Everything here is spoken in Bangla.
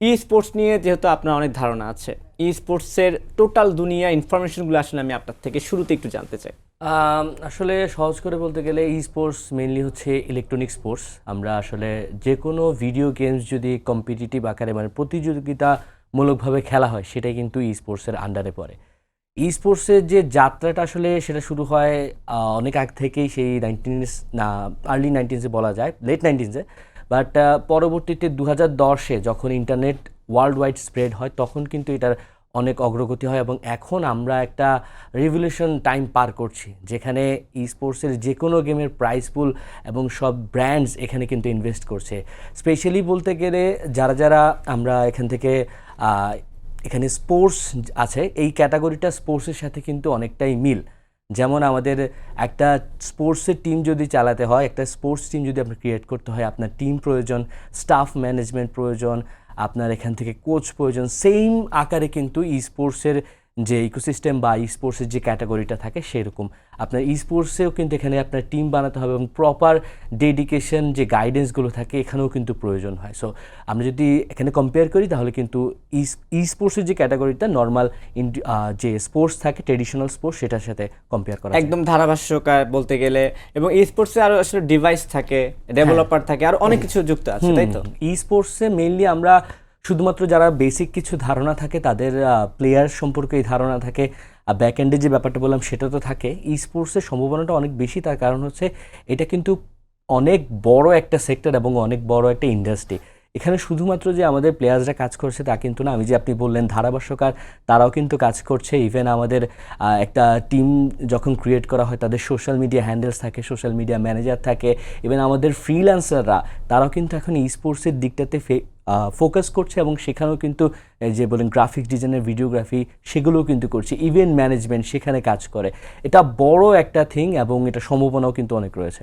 ই স্পোর্টস নিয়ে যেহেতু আপনার অনেক ধারণা আছে, ই স্পোর্টসের টোটাল দুনিয়া ইনফরমেশনগুলো আসলে আমি আপনার থেকে শুরুতে একটু জানতে চাই। আসলে সহজ করে বলতে গেলে ই স্পোর্টস মেইনলি হচ্ছে ইলেকট্রনিক স্পোর্টস। আমরা আসলে যে কোনো ভিডিও গেমস যদি কম্পিটিটিভ আকারে মানে প্রতিযোগিতামূলকভাবে খেলা হয় সেটাই কিন্তু ই স্পোর্টসের আন্ডারে পড়ে। ই স্পোর্টসের যে যাত্রাটা আসলে সেটা শুরু হয় অনেক আগ থেকেই, সেই না আর্লি নাইনটিনসে বলা যায়, লেট নাইনটিনসে। বাট পরবর্তীতে 2010-এ যখন ইন্টারনেট ওয়ার্ল্ড ওয়াইড স্প্রেড হয় তখন কিন্তু এটার অনেক অগ্রগতি হয় এবং এখন আমরা একটা রিভলিউশন টাইম পার করছি, যেখানে ই স্পোর্টসের যে কোনো গেমের প্রাইস পুল এবং সব ব্র্যান্ডস এখানে কিন্তু ইনভেস্ট করছে। স্পেশালি বলতে গেলে যারা যারা আমরা এখান থেকে এখানে স্পোর্টস আছে, এই ক্যাটাগরিটা স্পোর্টসের সাথে কিন্তু অনেকটাই মিল। যেমন আমাদের একটা স্পোর্টসের টিম যদি চালাতে হয়, একটা স্পোর্টস টিম যদি আপনার ক্রিয়েট করতে হয়, আপনার টিম প্রয়োজন, স্টাফ ম্যানেজমেন্ট প্রয়োজন, আপনার এখান থেকে কোচ প্রয়োজন। সেম আকারে কিন্তু ই স্পোর্টসের যে ইকোসিস্টেম বা ই স্পোর্টসের যে ক্যাটাগরিটা থাকে সেরকম আপনার ই স্পোর্টসেও কিন্তু এখানে আপনার টিম বানাতে হবে এবং প্রপার ডেডিকেশন যে গাইডেন্সগুলো থাকে এখানেও কিন্তু প্রয়োজন হয়। সো আমরা যদি এখানে কম্পেয়ার করি তাহলে কিন্তু ই স্পোর্টসের যে ক্যাটাগরিটা নর্মাল যে স্পোর্টস থাকে, ট্রেডিশনাল স্পোর্টস, সেটার সাথে কম্পেয়ার করা একদম ধারাভাষ্যকার বলতে গেলে, এবং ই স্পোর্টসে আরো আসলে ডিভাইস থাকে, ডেভেলপার থাকে, আর অনেক কিছু যুক্ত আছে, তাই তো? ই স্পোর্টসে মেইনলি আমরা শুধুমাত্র যারা বেসিক কিছু ধারণা থাকে তাদের প্লেয়ার সম্পর্কে এই ধারণা থাকে, ব্যাক এন্ডে যে ব্যাপারটা বললাম সেটা তো থাকে। ই স্পোর্টসের সম্ভাবনাটা অনেক বেশি, তার কারণ হচ্ছে এটা কিন্তু অনেক বড় একটা সেক্টর এবং অনেক বড় একটা ইন্ডাস্ট্রি। এখানে শুধুমাত্র যে আমাদের প্লেয়ার্সরা কাজ করছে তা কিন্তু না। আমি যে আপনি বললেন ধারাভাষ্যকার, তারাও কিন্তু কাজ করছে। ইভেন আমাদের একটা টিম যখন ক্রিয়েট করা হয় তাদের সোশ্যাল মিডিয়া হ্যান্ডেলস থাকে, সোশ্যাল মিডিয়া ম্যানেজার থাকে, ইভেন আমাদের ফ্রিল্যান্সাররা তারাও কিন্তু এখন ই স্পোর্টসের দিকটাতে ফোকাস করছে এবং সেখানেও কিন্তু যে বলেন গ্রাফিক্স ডিজাইনের, ভিডিওগ্রাফি, সেগুলোও কিন্তু করছে। ইভেন্ট ম্যানেজমেন্ট সেখানে কাজ করে। এটা বড় একটা থিং এবং এটা সম্ভাবনাও কিন্তু অনেক রয়েছে।